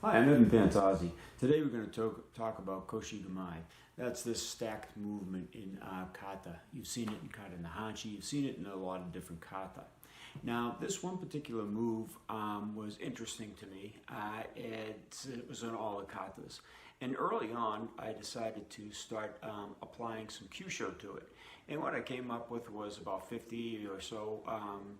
Hi, I'm Evan Pantazi. Today we're going to talk about Koshi Gamae. That's this stacked movement in Kata. You've seen it in Kata and the Hanshi. You've seen it in a lot of different Kata. Now, this one particular move was interesting to me. It was in all the Katas. And early on, I decided to start applying some Kyusho to it. And what I came up with was about 50 or so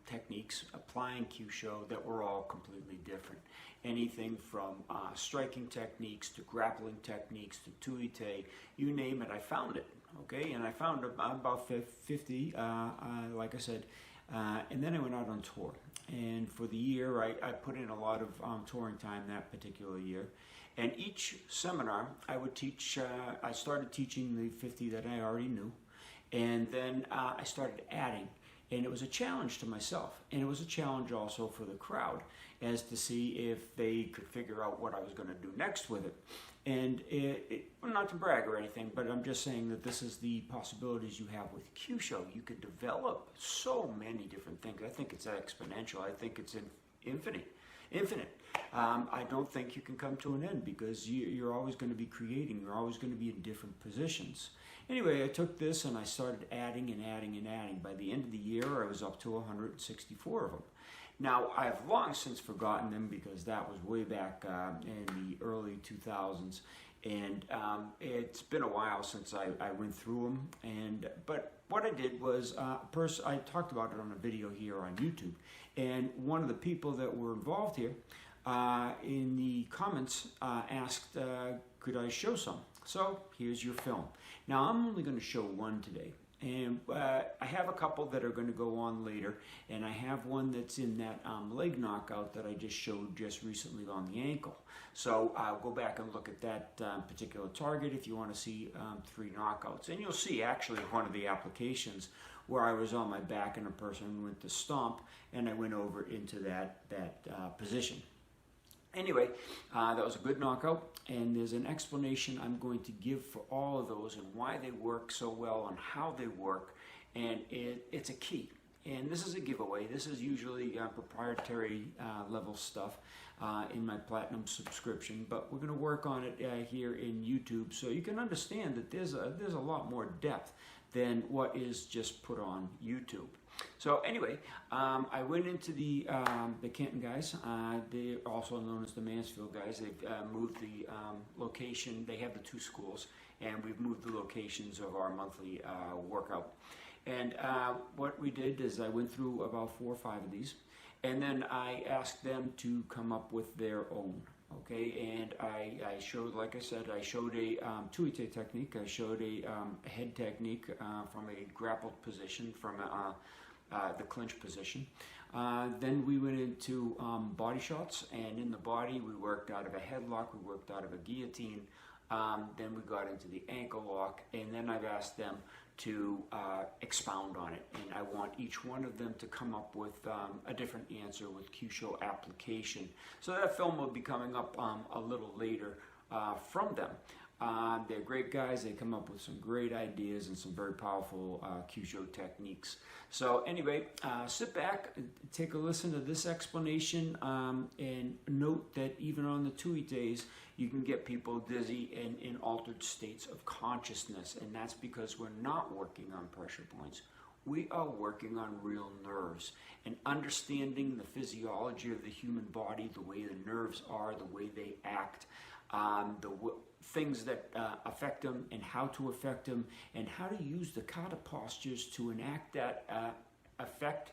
techniques applying Kyusho that were all completely different. Anything from striking techniques to grappling techniques to tuite, you name it, I found it. Okay, and I found about 50, like I said. And then I went out on tour, and for the year I put in a lot of touring time that particular year, and each seminar I would teach, I started teaching the 50 that I already knew, and then I started adding, and it was a challenge to myself, and it was a challenge also for the crowd as to see if they could figure out what I was going to do next with it. And well, not to brag or anything, but I'm just saying that this is the possibilities you have with Kyusho. You could develop so many different things. I think it's exponential. I think it's infinite. I don't think you can come to an end because you're always going to be creating. You're always going to be in different positions. Anyway, I took this and I started adding and adding and adding. By the end of the year, I was up to 164 of them. Now, I've long since forgotten them because that was way back in the early 2000s. And it's been a while since I went through them. But what I did was, I talked about it on a video here on YouTube. And one of the people that were involved here in the comments asked, could I show some? So here's your film. Now, I'm only going to show one today. And I have a couple that are going to go on later, and I have one that's in that leg knockout that I just showed just recently on the ankle. So I'll go back and look at that particular target if you want to see 3 knockouts. And you'll see actually one of the applications where I was on my back and a person went to stomp, and I went over into that position. Anyway, that was a good knockout, and there's an explanation I'm going to give for all of those and why they work so well and how they work, and it's a key. And this is a giveaway. This is usually proprietary level stuff in my Platinum subscription, but we're going to work on it here in YouTube so you can understand that there's a lot more depth than what is just put on YouTube. So anyway, I went into the Canton guys. They're also known as the Mansfield guys. They've moved the location. They have the 2 schools, and we've moved the locations of our monthly workout. And what we did is I went through about 4 or 5 of these, and then I asked them to come up with their own. Okay, and I showed, like I said, I showed a tuite technique. I showed a head technique from a grappled position, from the clinch position. Then we went into body shots, and in the body we worked out of a headlock, we worked out of a guillotine. Then we got into the ankle lock, and then I've asked them to expound on it, and I want each one of them to come up with a different answer with Kyusho application. So that film will be coming up a little later from them. They're great guys. They come up with some great ideas and some very powerful Kyusho techniques. So anyway, sit back, take a listen to this explanation, and note that even on the tuites, you can get people dizzy and in altered states of consciousness, and that's because we're not working on pressure points. We are working on real nerves and understanding the physiology of the human body, the way the nerves are, the way they act, things that affect them and how to affect them, and how to use the kata postures to enact that effect.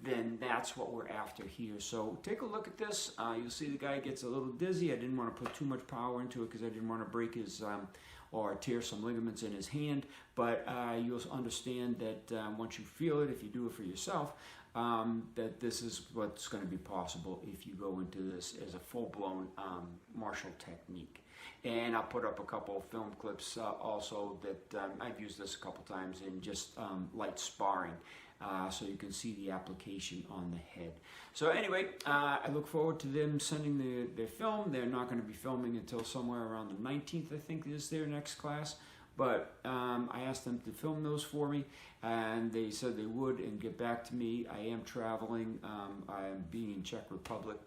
Then that's what we're after here. So take a look at this. You'll see the guy gets a little dizzy. I didn't want to put too much power into it because I didn't want to break his or tear some ligaments in his hand, but you'll understand that once you feel it, if you do it for yourself, that this is what's going to be possible if you go into this as a full-blown martial technique. And I'll put up a couple of film clips also that I've used this a couple times in just light sparring, so you can see the application on the head. So anyway, I look forward to them sending their film. They're not going to be filming until somewhere around the 19th, I think, is their next class. But I asked them to film those for me, and they said they would and get back to me. I am traveling. I am being in Czech Republic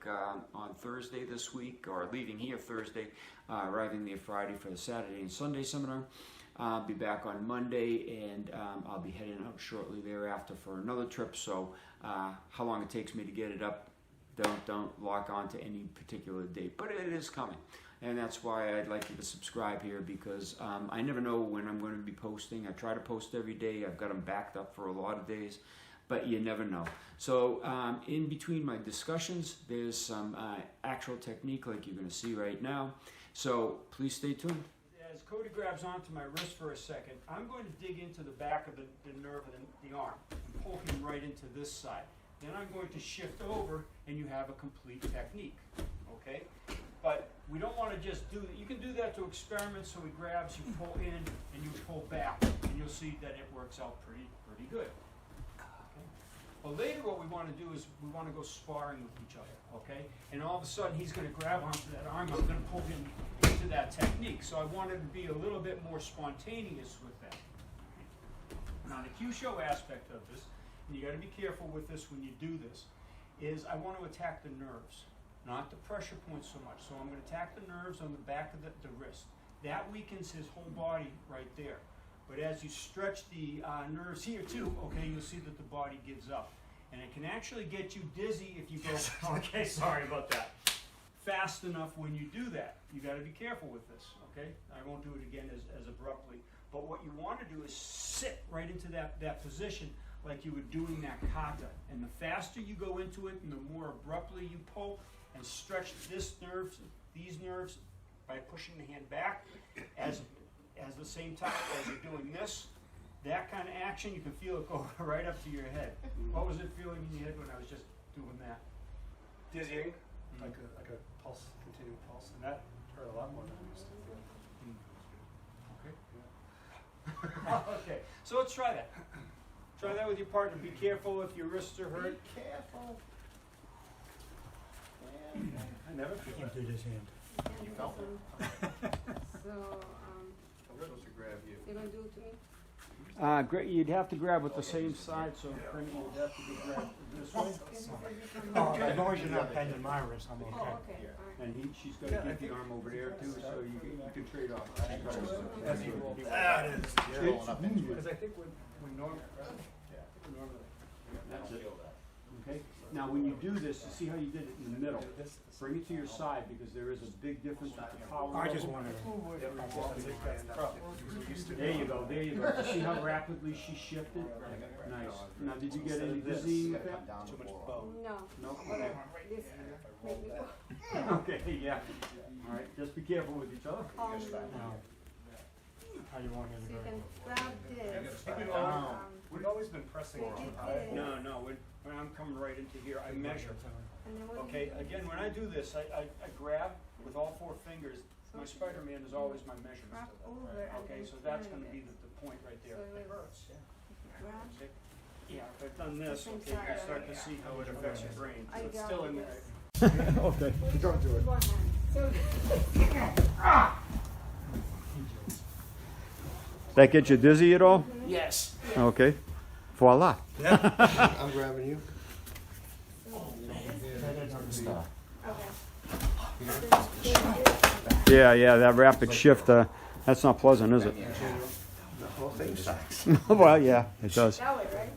on Thursday this week, or leaving here Thursday, arriving there Friday for the Saturday and Sunday seminar. I'll be back on Monday, and I'll be heading out shortly thereafter for another trip. So how long it takes me to get it up, don't lock on to any particular date, but it is coming. And that's why I'd like you to subscribe here, because I never know when I'm going to be posting. I try to post every day. I've got them backed up for a lot of days, but you never know. So in between my discussions, there's some actual technique like you're going to see right now. So please stay tuned. As Cody grabs onto my wrist for a second, I'm going to dig into the back of the nerve of the arm and pull him right into this side. Then I'm going to shift over, and you have a complete technique, okay? But we don't want to just do that. You can do that to experiment, so he grabs, you pull in, and you pull back, and you'll see that it works out pretty good. Okay? But later what we want to do is we want to go sparring with each other, okay? And all of a sudden he's going to grab onto that arm, I'm going to pull him into that technique. So I wanted to be a little bit more spontaneous with that. Now the Kyusho aspect of this, and you got to be careful with this when you do this, is I want to attack the nerves. Not the pressure points so much. So I'm going to attack the nerves on the back of the wrist. That weakens his whole body right there. But as you stretch the nerves here too, okay, you'll see that the body gives up. And it can actually get you dizzy if you go, okay, sorry about that, fast enough when you do that. You got to be careful with this, okay? I won't do it again as abruptly. But what you want to do is sit right into that position like you were doing that kata. And the faster you go into it and the more abruptly you pull, and stretch these nerves by pushing the hand back as the same time as you're doing this. That kind of action, you can feel it go right up to your head. What was it feeling in your head when I was just doing that? Dizzying, like a pulse, continuing pulse, and that hurt a lot more than I used to feel. Okay. Okay, so let's try that. Try that with your partner. Be careful if your wrists are hurt. Be careful. I never Can't do this hand. You felt it. So, I'm supposed to grab you. you're gonna do it to me? Great. You'd have to grab with the same side, so Franny would have to be grabbed this way. As long as you're not bending my wrist, I'm okay. Oh, okay, alright. And she's got to get the arm over there too, so you can trade off. As you roll That is. Because I think we normally. That's it. Okay. Now, when you do this, you see how you did it in the middle. Bring it to your side, because there is a big difference with the power. I just wanted There you go. There you go. You see how rapidly she shifted? Nice. Now, did you get any dizzying with that? Too much bone. No, No. whatever. This make me go. Okay. Yeah. All right. Just be careful with each other. How you want me So to you go? can grab this. We've always been pressing Take on it high. in. No. When I'm coming right into here, I measure. And then what do Okay. you do? Again, when I do this, I grab with all four fingers. My Spider-Man is always my measurement. Wrap over and Okay. then So that's turn going to be it. the point right there. So It it hurts. Grab. Okay. Yeah, if I've done this, Same okay, you can side. start to see how it affects your brain. I It's got still in there. this. Okay, don't do it. One hand. So That get you dizzy at all? Yes. Okay. Voila. I'm grabbing you. Yeah, that rapid shift, that's not pleasant, is it? The whole thing sucks. Well, yeah, it does. that way, right?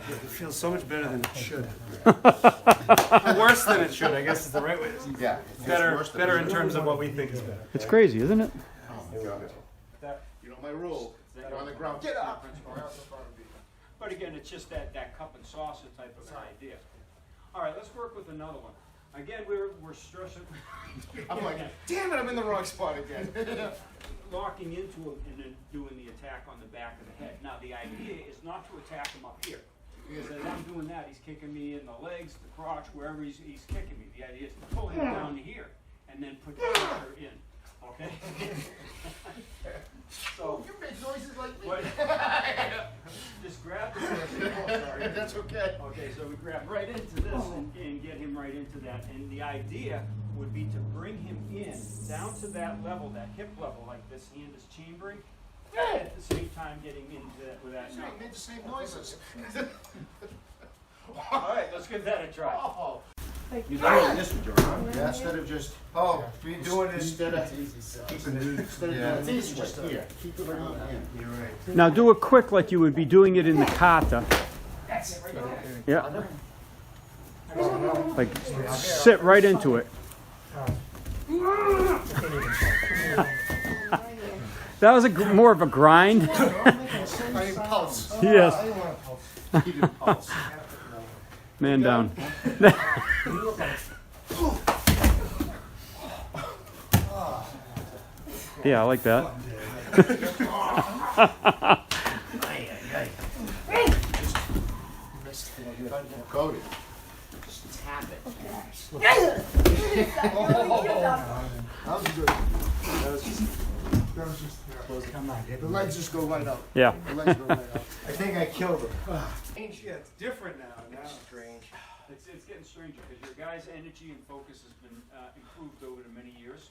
It feels so much better than it should. Worse than it should, I guess is the right way. Yeah. Better in terms of what we think is better. It's crazy, isn't it? Oh my God. You know my rule. You're on the ground. Get up. But again, it's just that cup and saucer type of an idea. All right, let's work with another one. Again, we're stressing. I'm like, damn it, I'm in the wrong spot again. locking into him and then doing the attack on the back of the head. Now the idea is not to attack him up here, because as I'm doing that, he's kicking me in the legs, the crotch, wherever he's kicking me. The idea is to pull him down here and then put the pressure in. Okay? So You make noises like me. what, just grab the pressure. Oh, sorry. That's okay. Okay, so we grab right into this and get him right into that. And the idea would be to bring him in down to that level, that hip level, like this hand is chambering, at the same time getting into that with that You knuckle. made the same noises. All right, let's give that a try. Oh. You like this with your arm? Yeah, instead of just, We doing it. instead of keeping it, instead of doing it just here, keep it around here. You're right. Now do it quick like you would be doing it in the kata. Yeah. Like sit right into it. That was more of a grind. I mean, pulse. Yes. I didn't want to pulse. Keep it pulse. Man down. Yeah, I like that. Cody. That That was good. That was just, Come on, the legs just go right out. Yeah. The legs go right out. I think I killed him. Yeah, it's different now. Now Strange. It's getting stranger because your guy's energy and focus has been improved over the many years.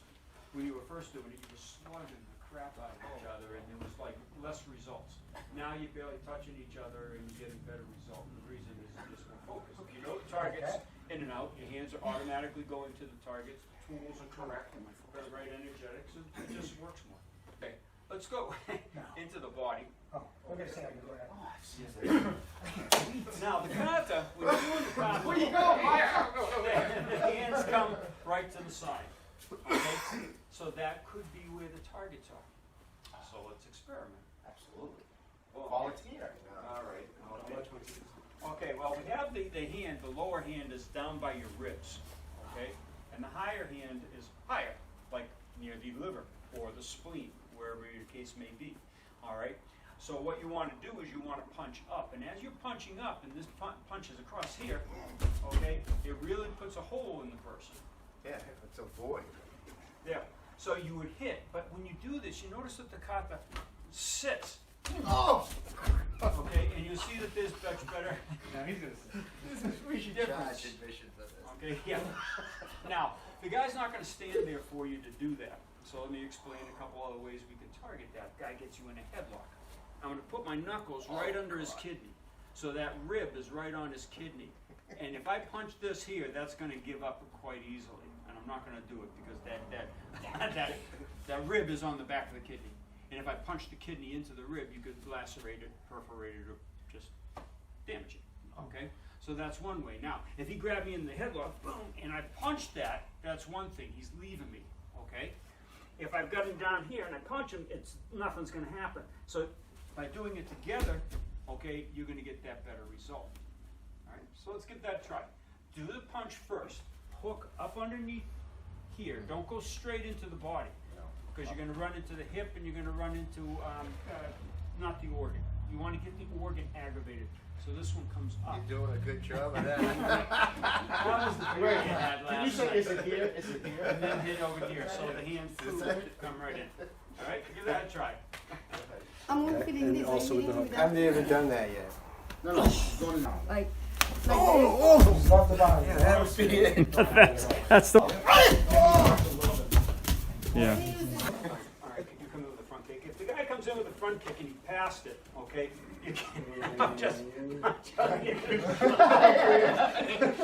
When you were first doing it, you were slugging the crap out of each other, and there was like less results. Now you're barely touching each other, and you're getting better results. And the reason is just more focus. If you know the targets in and out, your hands are automatically going to the targets. The tools are correct, and the right energetics. It just works more. Okay, let's go into the body. Oh, we're gonna say I can go ahead. Now the kata, when you're doing the kata, Where you go? the hands come right to the side. Okay? So that could be where the targets are. So let's experiment. Absolutely. Well, Volunteer. all right. Okay, well, we have the hand, the lower hand is down by your ribs, okay? And the higher hand is higher, like near the liver or the spleen, wherever your case may be, all right? So what you want to do is you want to punch up, and as you're punching up, and this punch is across here, okay, it really puts a hole in the person. Yeah, it's a void. There. So you would hit, but when you do this, you notice that the kata sits, Oh! okay, and you'll see that there's much better. Now he's gonna say. We should Difference. charge admission for this. Okay, yeah. Now, the guy's not going to stand there for you to do that. So let me explain a couple other ways we can target that. Guy gets you in a headlock. I'm going to put my knuckles right under his kidney. So that rib is right on his kidney. And if I punch this here, that's going to give up quite easily. And I'm not going to do it because that rib is on the back of the kidney. And if I punch the kidney into the rib, you could lacerate it, perforate it, or just damage it. Okay? So that's one way. Now, if he grabbed me in the headlock, boom, and I punched that, that's one thing. He's leaving me. Okay? If I've got him down here and I punch him, nothing's going to happen. So by doing it together, okay, you're going to get that better result. All right? So let's give that a try. Do the punch first. Hook up underneath here. Don't go straight into the body, because you're going to run into the hip and you're going to run into not the organ. You want to get the organ aggravated. So this one comes up. You're doing a good job of that. That was the fear you had last Can you say, night. is it here? Is it here? And then hit over here, so the hand come right in. All right, give that a try. I'm only feeling this. also I'm with the feeling hook. I've that. never done that yet. No, no, going in. Like Love the bottom. Yeah, that was it. That's the. Yeah. All right, you come in with a front kick. If the guy comes in with a front kick and he passed it, okay, you can. I'm just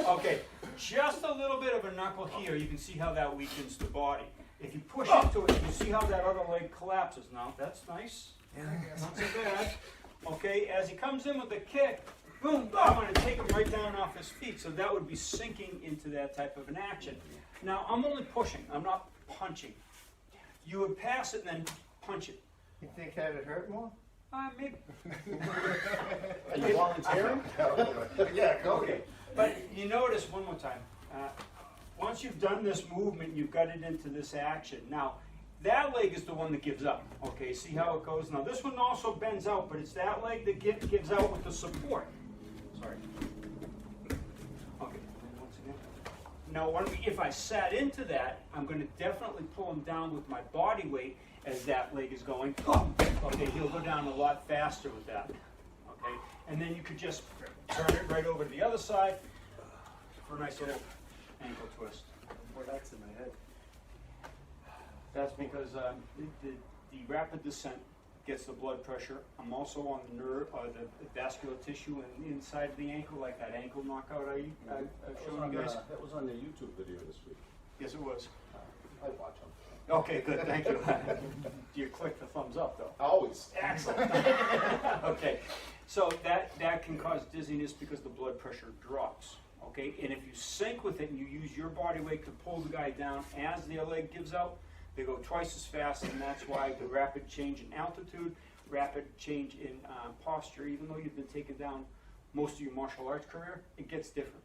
okay, just a little bit of a knuckle here. You can see how that weakens the body. If you push into it, you see how that other leg collapses. Now that's nice. Not so bad. Okay, as he comes in with a kick, boom, boom, I'm going to take him right down off his feet. So that would be sinking into that type of an action. Now I'm only pushing. I'm not punching. You would pass it and then punch it. You think that would hurt more? Maybe. Are you volunteering? Yeah, go. Okay, but you notice one more time. Once you've done this movement, you've got it into this action. Now, that leg is the one that gives up. Okay, see how it goes? Now this one also bends out, but it's that leg that gives out with the support. Sorry. Okay, once again. Now if I sat into that, I'm going to definitely pull him down with my body weight as that leg is going. Okay, he'll go down a lot faster with that. Okay, and then you could just turn it right over to the other side for a nice little ankle twist. Boy, that's in my head. That's because the rapid descent gets the blood pressure. I'm also on the nerve, the vascular tissue inside of the ankle, like that ankle knockout I've shown you guys. That was on the YouTube video this week. Yes, it was. I watch them. Okay, good, thank you. You click the thumbs up, though. Always. Excellent. Okay, so that can cause dizziness because the blood pressure drops. Okay, and if you sync with it and you use your body weight to pull the guy down as their leg gives out, they go twice as fast, and that's why the rapid change in altitude, rapid change in posture, even though you've been taken down most of your martial arts career, it gets different.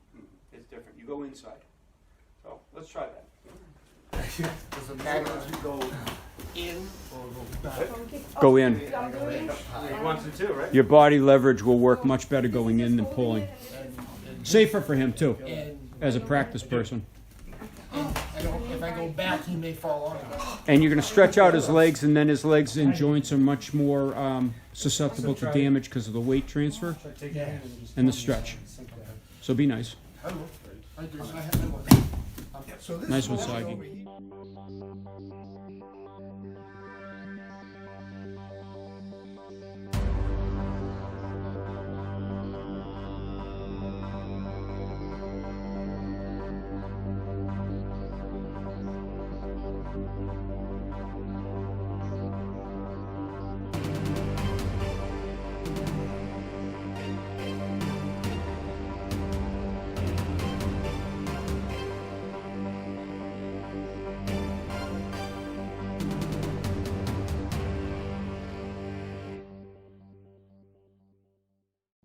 It's different. You go inside. So let's try that. Does it matter if you go in or go back? Go in. I'm doing it. He wants it too, right? Your body leverage will work much better going in than pulling. Safer for him too, as a practice person. If I go back, he may fall on me. And you're going to stretch out his legs, and then his legs and joints are much more susceptible to damage because of the weight transfer and the stretch. So be nice. I will. I do. I have one. So this Nice one, motion Sagi. over here-